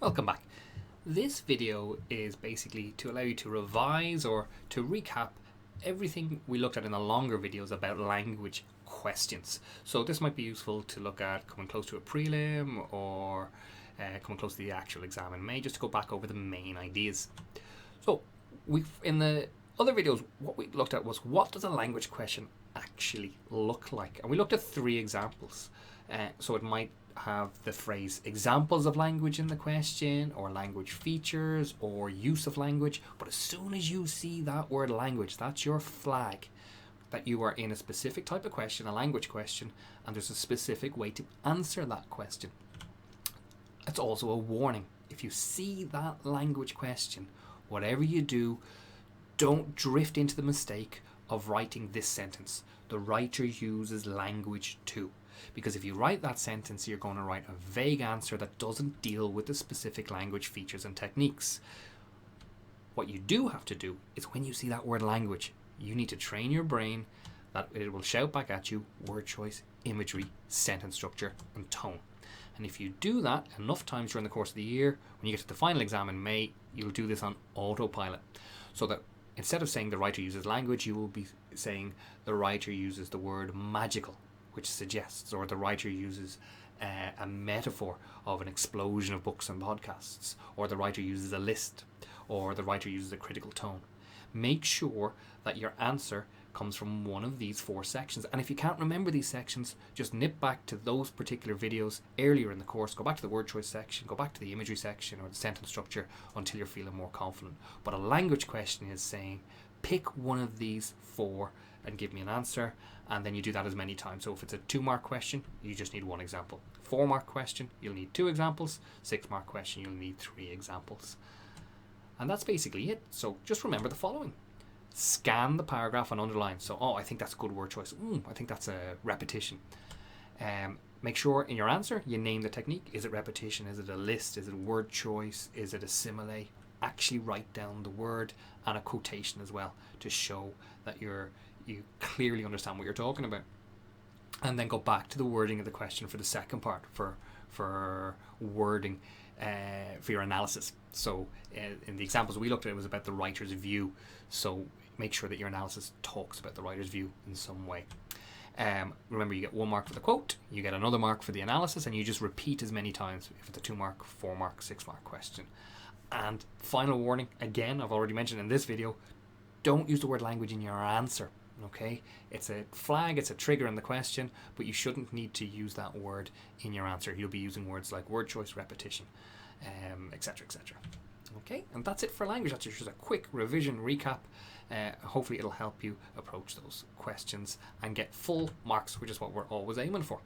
Welcome back. This video is basically to allow you to revise or to recap everything we looked at in the longer videos about language questions. So this might be useful to look at coming close to a prelim or coming close to the actual exam in May, just to go back over the main ideas. So in the other videos, what we looked at was, what does a language question actually look like? And we looked at 3 examples. So it might have the phrase examples of language in the question, or language features, or use of language. But as soon as you see that word language, that's your flag that you are in a specific type of question, a language question, and there's a specific way to answer that question. It's also a warning. If you see that language question, whatever you do, don't drift into the mistake of writing this sentence. The writer uses language too. Because if you write that sentence, you're going to write a vague answer that doesn't deal with the specific language features and techniques. What you do have to do is, when you see that word language, you need to train your brain that it will shout back at you word choice, imagery, sentence structure, and tone. And if you do that enough times during the course of the year, when you get to the final exam in May, you'll do this on autopilot. So that instead of saying the writer uses language, you will be saying the writer uses the word magical, which suggests, or the writer uses a metaphor of an explosion of books and podcasts, or the writer uses a list, or the writer uses a critical tone. Make sure that your answer comes from one of these 4 sections. And if you can't remember these sections, just nip back to those particular videos earlier in the course, go back to the word choice section, go back to the imagery section or the sentence structure until you're feeling more confident. But a language question is saying, pick one of these 4 and give me an answer, and then you do that as many times. So if it's a 2-mark question, you just need 1 example. 4-mark question, you'll need 2 examples. 6-mark question, you'll need 3 examples. And that's basically it. So just remember the following. Scan the paragraph and underline. So, I think that's a good word choice. I think that's a repetition. Make sure in your answer you name the technique. Is it repetition? Is it a list? Is it a word choice? Is it a simile? Actually write down the word and a quotation as well to show that you clearly understand what you're talking about. And then go back to the wording of the question for the second part, for wording for your analysis. So in the examples we looked at, it was about the writer's view. So make sure that your analysis talks about the writer's view in some way. Remember, you get 1 mark for the quote, you get another mark for the analysis, and you just repeat as many times if it's a 2-mark, 4-mark, 6-mark question. And final warning, again, I've already mentioned in this video, don't use the word language in your answer. Okay, it's a flag, it's a trigger in the question, but you shouldn't need to use that word in your answer. You'll be using words like word choice, repetition, etc., etc. Okay, and that's it for language. That's just a quick revision recap. Hopefully it'll help you approach those questions and get full marks, which is what we're always aiming for.